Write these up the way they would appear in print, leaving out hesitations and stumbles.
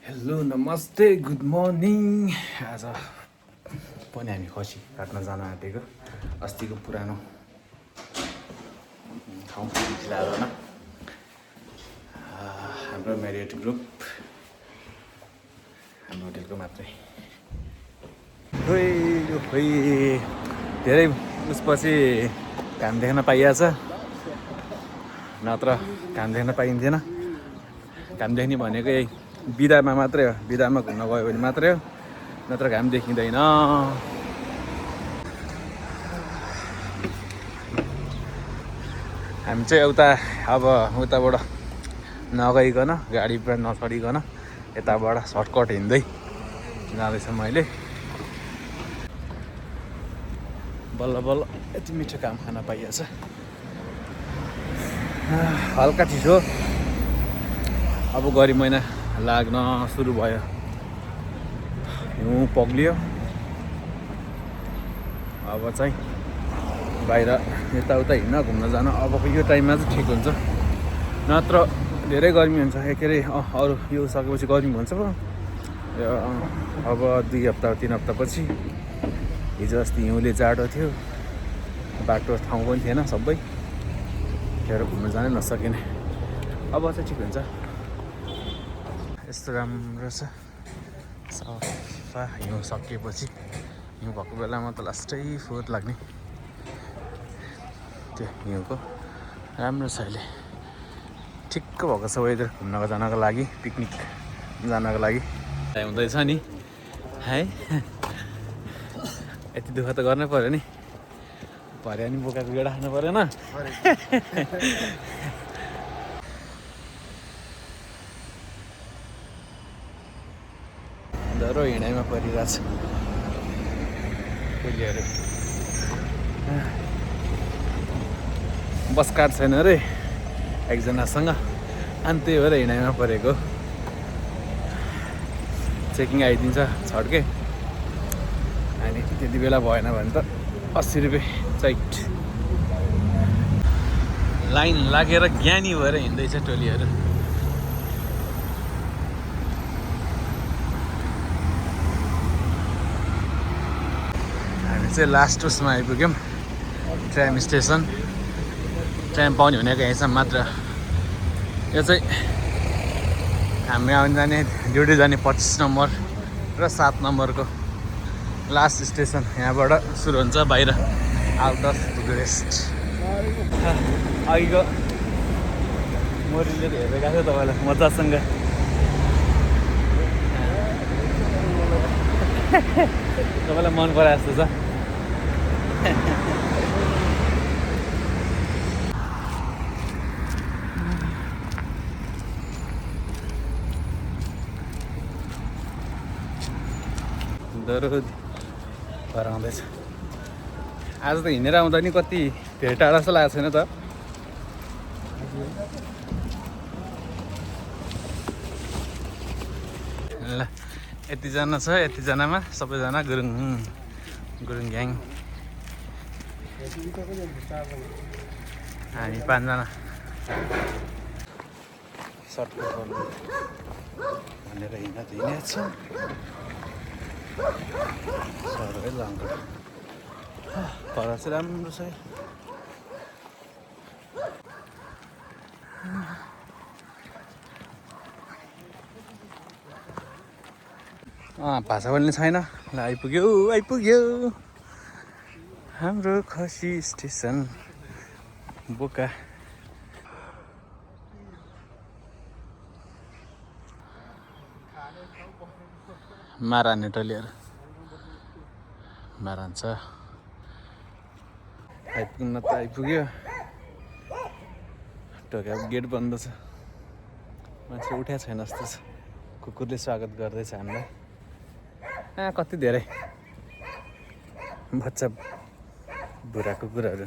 Hello नमस्ते good morning. आज पनि हामी खसी काट्न जान आँटेको अस्तिको पुरानो ठाउँ फिलहालमा हाम्रो म्यारियट ग्रुप हाम्रो होटेलको मात्रै खोइ धेरै उसपछि घाम देख्न पाइहाल्छ, नत्र घाम देख्न पाइन्थेन। घाम देख्ने भनेको यही बिदामा मात्रै हो, बिदामा घुम्न गयो भने मात्रै हो, नत्र घाम देखिँदैन। हामी चाहिँ उताबाट नगइकन गाडीबाट नचढिकन यताबाट सर्टकट हिँड्दै जाँदैछ। मैले बल्ल बल्ल यति मिठो काम खान पाइहाल्छ। हल्का चिसो, अब गरी महिना लाग्न सुरु भयो, हिउँ पग्लियो। अब चाहिँ बाहिर यताउता हिँड्न घुम्न जान अबको यो टाइममा चाहिँ ठिक हुन्छ, नत्र धेरै गर्मी हुन्छ। के अरे अरू यो सकेपछि गर्मी हुन्छ पो। अब 2 हप्ता 3 हप्तापछि हिजो अस्ति हिउँले जाडो थियो, बाटो ठाउँ पनि थिएन, सबै खेर घुम्न जानै नसकिने। अब चाहिँ ठिक हुन्छ। यस्तो राम्रो छ सफा। हिउँ सकिएपछि, हिउँ भएको बेलामा त लास्टै फोहोर लाग्ने त्यो हिउँको। राम्रो छ अहिले, ठिक्क भएको छ वेदर घुम्नको जानको लागि, पिकनिक जानको लागि हुँदैछ नि है। यति दुःख त गर्नै पर्यो नि, भरे नि बोकाको गेडा खानु परेन। डह्रो हिँडाइमा परिरहेछ पुलिहरू। बस कार्ड छैन अरे एकजनासँग, अनि त्यही भएर हिँडाइमा परेको। चेकिङ आइदिन्छ छड्के, अनि त्यति बेला भएन भने त 80 रुपियाँ चाइट। लाइन लागेर ज्ञानी भएर हिँड्दैछ टोलीहरू। हामी चाहिँ लास्ट उसमा आइपुग्यौँ, ट्राम स्टेसन। ट्राम पाउने भनेको यहीँसम्म मात्र। यो चाहिँ हामी आउनु जाने ड्युटी जाने 25 नम्बर र 7 नम्बरको लास्ट स्टेसन यहाँबाट सुरु हुन्छ, बाहिर आउट अफ बुकारेस्ट। अघिको मोरीले त हेरेको थियो तपाईँलाई मजासँग। तपाईँलाई मन पराए जस्तो छ। डह्रो हराउँदैछ। आज त हिँडेर आउँदा नि कति धेरै टाढा जस्तो लागेको छैन त। ल यतिजना छ, यतिजनामा सबैजना गुरुङ ग्याङ। हामी 5 जना सर्टकट गर्नु भनेर हिँडेको छ। सरकै लाम्रो पर चाहिँ राम्रो छ। भाषा बोल्ने छैन। ल आइपुग्यो हाम्रो खसी स्टेसन बोका। माराने टोलीहरू मारान्छ। आइपुग्न त आइपुग्यो, ढोकाको गेट बन्द छ, मान्छे उठेको छैन जस्तो छ। कुकुरले स्वागत गर्दैछ हामीलाई। कति धेरै बच्चा बुढा कुकुरहरू।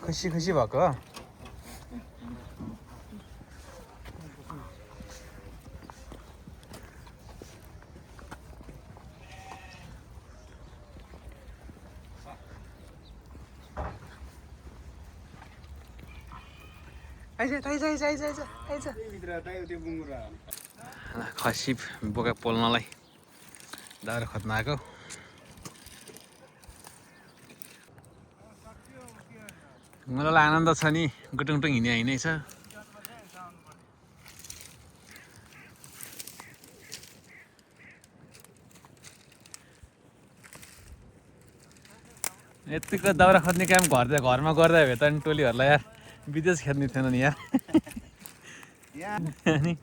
खुसी खुसी भएको खसी बोका पोल्नलाई दाउरा खोज्न आएको मलाई आनन्द छ नि गुटुङटुङ हिँड्नै छ यतिको दाउरा खोज्ने काम घरमा गर्दा भए त नि टोलीहरूलाई यार विदेश खेद्ने थिएन नि यार अनि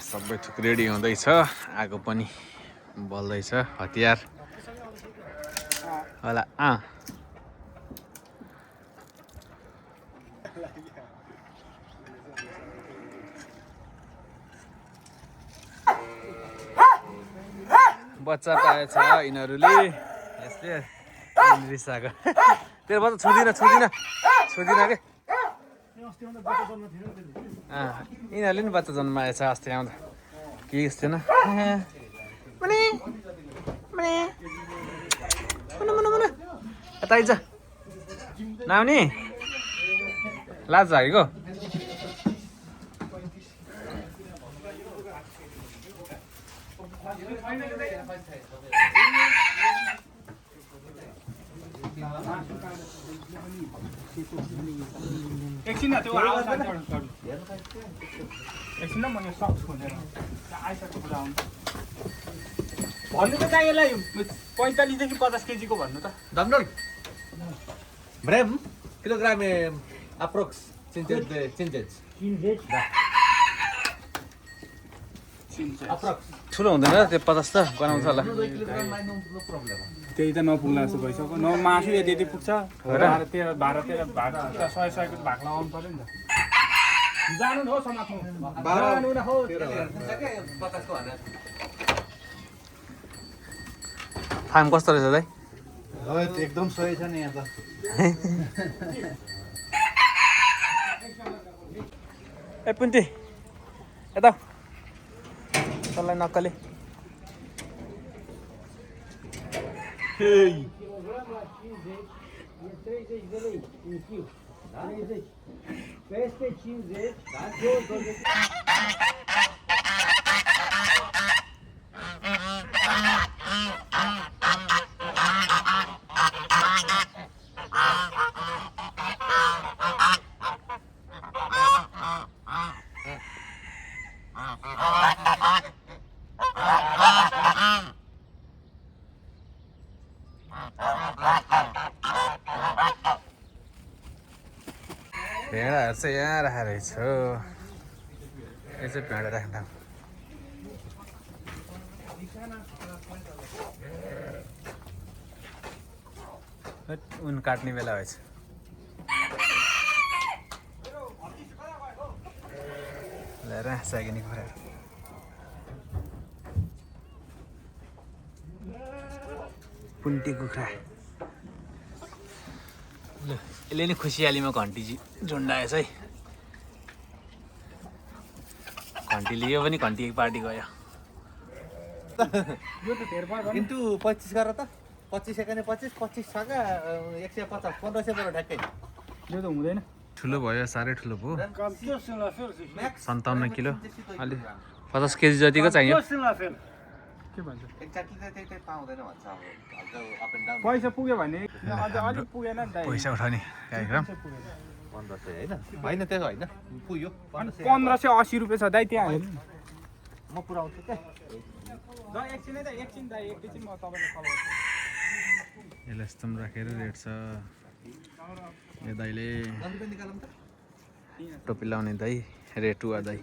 सबै थुक रेडी हुँदैछ आगो पनि बल्दैछ हतियार होला बच्चा पाएछ यिनीहरूले यसले रिसाएको तेरो बच्चा छुदिन के यिनीहरूले नि बच्चा जन्माएछ अस्ति आउँदा के थिएन यता आइज नाउनी लाज लागेको एकछिन त्यो आवाज एकछिन म यो सक्स खोलेर आइसकेको कुरा आउँछ भन्नु त कहाँ यसलाई 45 देखि 50 केजीको भन्नु त Damnul. Brem, kilogram approx 500. Approx. ठुलो हुँदैन त्यो 50 त गनाउँछ होला No problem. त्यही त नपुग्ला जस्तो भइसक्यो न मासु यति पुग्छ 12 भाग 100 को भाग लगाउनु पर्यो नि त जानु न हो समात्नु जानु न हो 50 को भने फार्म कस्तो रहेछ दाइ एकदम सही छ नि यहाँ त ए पुन्टी यता तँलाई नक्कले भेडाहरू चाहिँ यहाँ राखेर रहेछ यो चाहिँ भेडा राख्ने ठाउँ उन काट्ने बेला भएछ लिएर सागिने कुरा पुन्टी कुखुरा ल यसले नि खुसियालीमा घन्टी झुन्डाएछ है घन्टी लियो पनि घन्टी एक पार्टी गयो किन्तु 25 गर त 25 एकाने 25 25 छका 150 1500 बरु ठ्याक्कै यो त हुँदैन ठुलो भयो साह्रै ठुलो भयो कस्तो सुला फेर 57 किलो अलि 50 केजी जतिको चाहियो के भन्छ एक्ज्याक्टली त्यही पाउँदैन भन्छ अब हल्का अप एन्ड डाउन पैसा पुग्यो भने अझ अलिक पुगेन नि त पैसा उठाउने कार्यक्रम 1500 हैन हैन त्यो हैन पुग्यो 1580 रुपैयाँ छ दाइ त्यहाँ हेर्नु म पुराउँछु के ल एकछिनै त एकछिन दाइ एकछिन म तपाईलाई कल गर्छु यसलाई यस्तो राखेर रेट छ यो दाइले निकालौँ त टोपी लाउने दाइ रेटुवा दाइ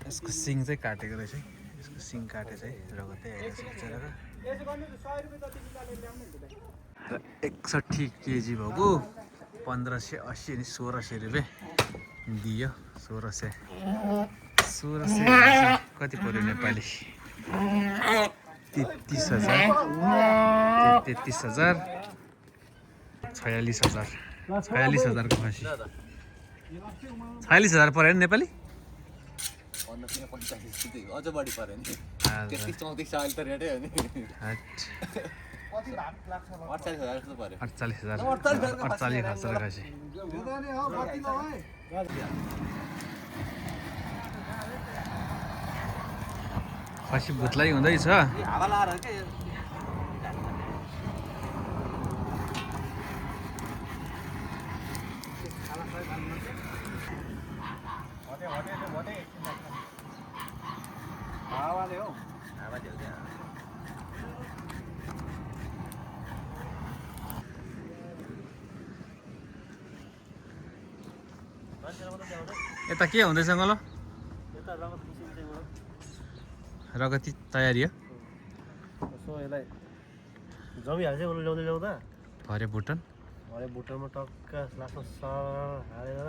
यसको सिङ चाहिँ काटेको रहेछ है यसको सिङ काटेर चाहिँ रगतै आइरहेछ बिचराको र 61 केजी भएको 1580 अनि 1600 रुपियाँ दियो 1600 कति पर्यो नेपाली 33,000 46,000 46,000 को खसी 46,000 पर्यो नि नेपाली अझ बढी पर्यो नि 33 34 अहिले त रेटै हो नि हट। 48,000 जस्तो पर्यो 48,000 48 खर्च खसी खसी भुत्लाई हुँदैछ। हावा लाएर हो क्या हावाले हो हावाले हो क्या यता के हुँदैछ ल? रगती तयारी हो यसलाई जमिहाल्छ उसले ल्याउँदै ल्याउँदा भरे भुटन भरे भुटनमा टक्क लास्टमा सर हालेर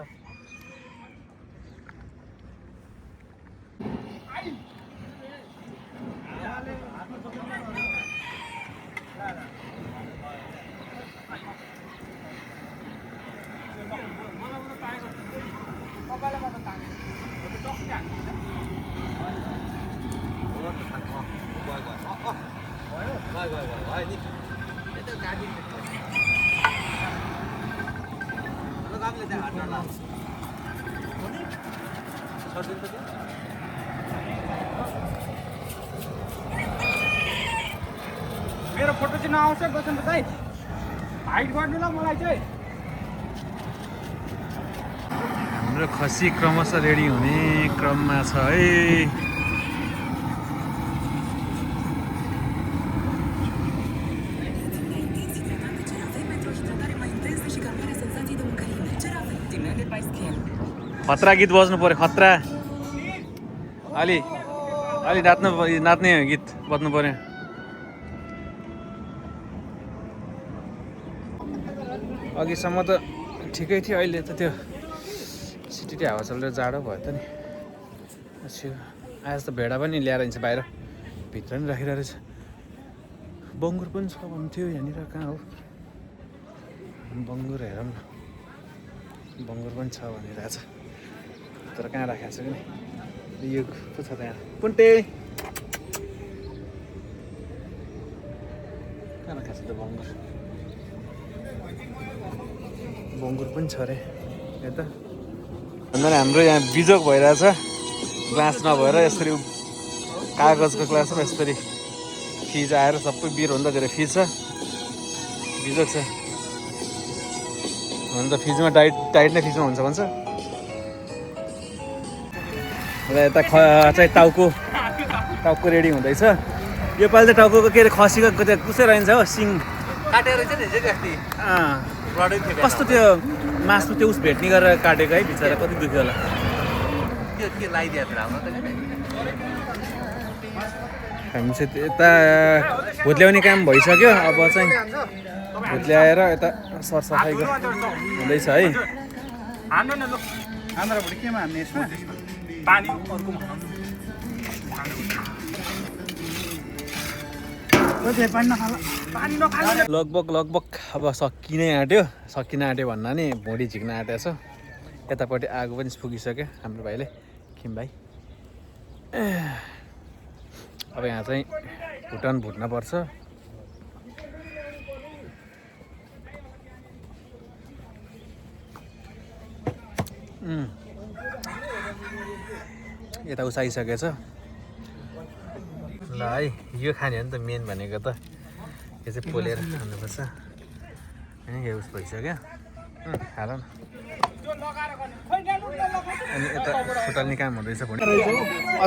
मेरो फोटो चाहिँ नआउँछ बसन्त दाइ हाइट गर्नु ल मलाई चाहिँ हाम्रो खसी क्रमशः रेडी हुने क्रममा छ है। खतरा गीत बज्नु पर्यो खतरा अलि अलि नाच्ने गीत बज्नु पर्यो। अघिसम्म त ठिकै थियो अहिले त त्यो सिटी हावा चलेर जाडो भयो त नि। आज त भेडा पनि ल्याएर हिँड्छ बाहिर भित्र नि राखिरहेको रहेछ। बङ्गुर पनि छ भन्थ्यो यहाँनिर कहाँ हो बङ्गुर हेरौँ न बङ्गुर पनि छ भनिरहेछ तर कहाँ राखेको छ कि यो पो छ त्यहाँ पुन्टे कहाँ राखेको छ त बङ्गुर बङ्गुर पनि छ अरे यता भन्दा हाम्रो यहाँ बिजोग भइरहेछ ग्लास नभएर यसरी कागजको ग्लासमा यसरी फिज आएर सबै बिरभन्दा धेरै फिज छ बिजोग छ हुन त फिजमा टाइट नै फिजमा हुन्छ भन्छ र यता चाहिँ टाउको रेडी हुँदैछ। योपालि त टाउको के अरे खसीको कसै रहन्छ हो सिङ काटेर रहेछ नि हिजो अस्ति कस्तो त्यो मासु त्यो उस भेट्ने गरेर काटेको है बिचरा कति दुख्यो होला त्यो के लगाइदिएको थियो हाम्रो त हामी चाहिँ यता भुत्ल्याउने काम भइसक्यो अब चाहिँ भुत्ल्याएर यता सरसफाइ हुँदैछ है। हान्नु न लु आन्द्राबाट केमा हान्ने यसमा पानी अर्को लगभग अब सकिनै आँट्यो भन्दा नि भुँडी झिक्न आँटेको छ। यतापट्टि आगो पनि फुकिसक्यो हाम्रो भाइले किम भाइ। अब यहाँ चाहिँ भुटन भुट्न पर्छ। यता उसाइसकेछ ल है यो खाने हो नि त मेन भनेको त यो चाहिँ पोलेर खानुपर्छ यो उस भइसक्यो खाएर न। अनि यता फुटाल्ने काम हुँदैछ भने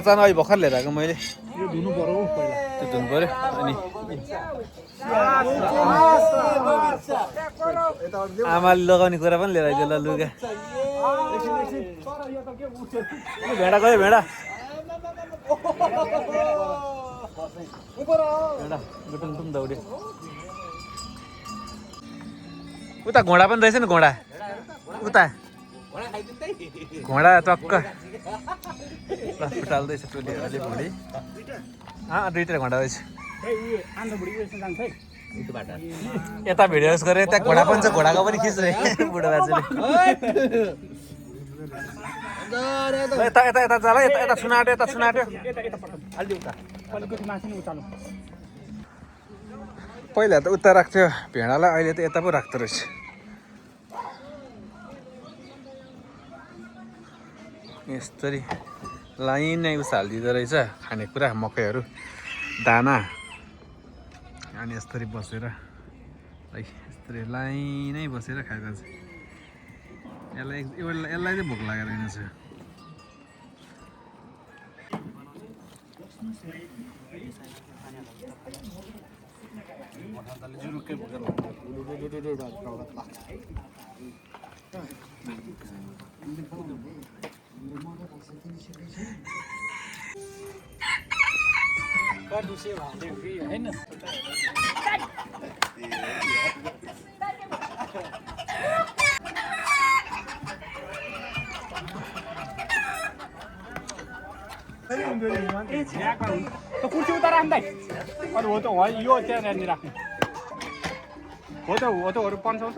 अचानक अहिले भर्खर लिएर आएको मैले यो धुनु पर्यो पहिला त्यो धुनु पर्यो अनि आमाले लगाउने कुरा पनि लिएर आइदियो ल लुगा भेडा गयो भेडा गुटुङ दौड्यो उता घोडा पनि रहेछ नि घोडा उता घोडा टक्क ल फुटाल्दैछ टोली अलिक भुँडी दुईवटा घोडा रहेछ यता भिडियो गरेर यता घोडा पनि छ घोडाको पनि खिच्ने बुढो बाजेले यता यता यता जाला यता यता सुनाट्यो अलिकति माथि नै उचाल्नु पहिला त उता राख्थ्यो भेडालाई अहिले त यता पो राख्दो रहेछ यसरी लाइनै उसालिदिँदो रहेछ खानेकुरा मकैहरू दाना अनि यसरी बसेर है यसरी लाइनै बसेर खाइदिन्छ यसलाई चाहिँ भोक लागेर रहेछ कुर्सी उता राख्दै अनि हो त हो यो त्यहाँनिर राख्नु हो त अरू पन्साउँछ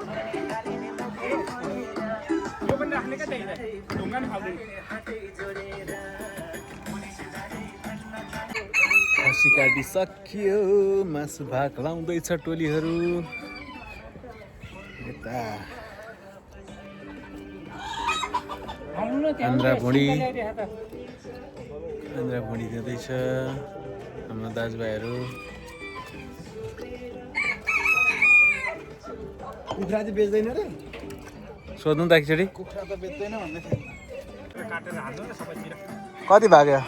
यो पनि राख्ने क्या त्यही ढुङ्गा नि खाँदैन खसी काटिसक्यो मासु भाग लाउँदैछ टोलीहरू यता आन्द्रा भुँडी दिँदैछ हाम्रो दाजुभाइहरू कुखुरा चाहिँ बेच्दैन रे सोध्नु त एकचोटि कुखुरा त बेच्दैन भन्दै काटेर हाल्नु न सबैतिर कति भाग्यो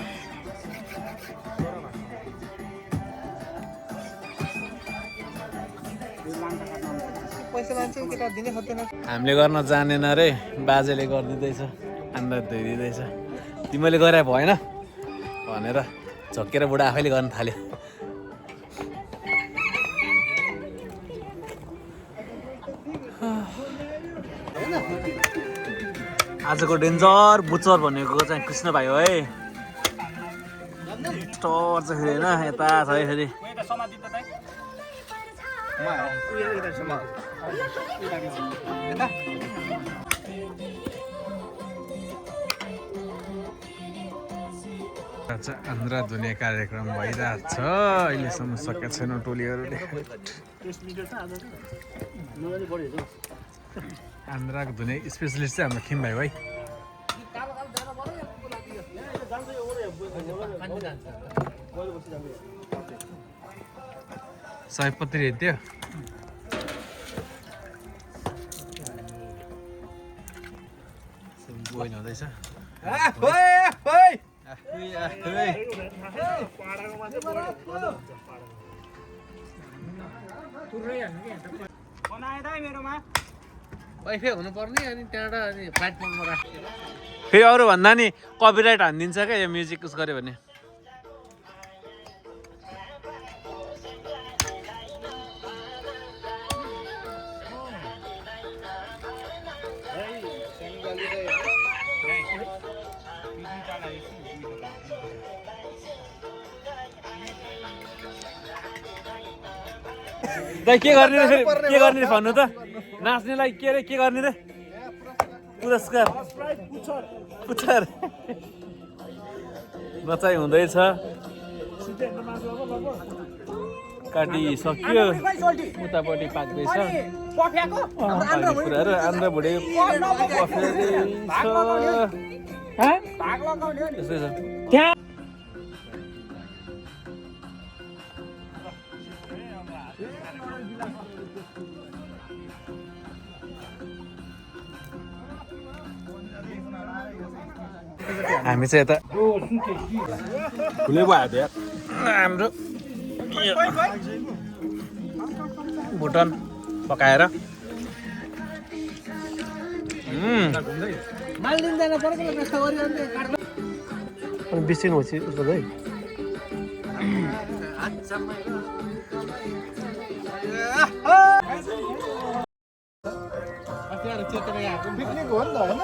पैसा लान्छ केटा दिनै खोज्दैन हामीले गर्न जानेन रे बाजेले गरिदिँदैछ आन्द्रा धोइदिँदैछ तिमीले गरे भएन भनेर झक्केर बुढा आफैले गर्न थाल्यो आजको डेन्जर बुचर भनेको चाहिँ कृष्ण भाइ हो है स्टोर चाहिँ फेरि होइन यता छ है फेरि आन्द्रा धुने कार्यक्रम भइरहेको छ अहिलेसम्म सकेको छैन टोलीहरूले आन्द्राको धुने स्पेसलिस्ट चाहिँ हाम्रो खिम भाइ है सयपत्री हेर्थ्यो बोइल हुँदैछ वाइफाई हुनुपर्ने अनि त्यहाँबाट अनि प्लेटफर्ममा राख्छ फेरि अरू भन्दा नि कपिराइट हानिदिन्छ क्या यो म्युजिक उस गऱ्यो भने के गर्ने रे फेरि के गर्ने रे भन्नु त नाच्नेलाई के रे के गर्ने रे पुरस्कार पुच्छर नचाइ हुँदैछ काटिसक्यो उतापट्टि पाक्दैछ कुराहरू आन्द्रा भुँडी त्यस्तै छ हामी चाहिँ यता खुलै भयो हाम्रो भुटन पकाएर बिसिनु होस् उसको है पिकनिक हो नि त होइन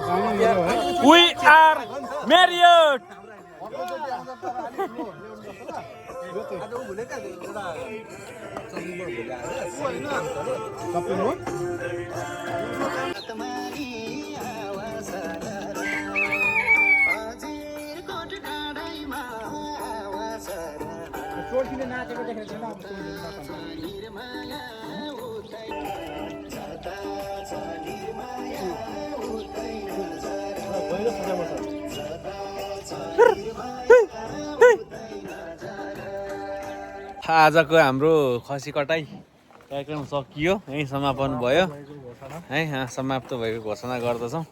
We are Marriott. टोर्कीले नाचेको देखेको छैन अब टोर्कीले आजको हाम्रो खसी कटाइ कार्यक्रम सकियो यहीँ समापन भयो है समाप्त भएको घोषणा गर्दछौँ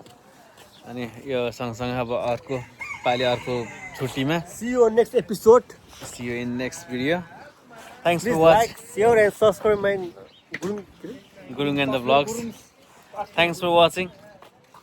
अनि यो सँगसँगै अब अर्को पालि अर्को छुट्टीमा See you on next episode. see you in next video. Thanks Please for watching like, share and subscribe my Gurung and the vlogs. Thanks for watching.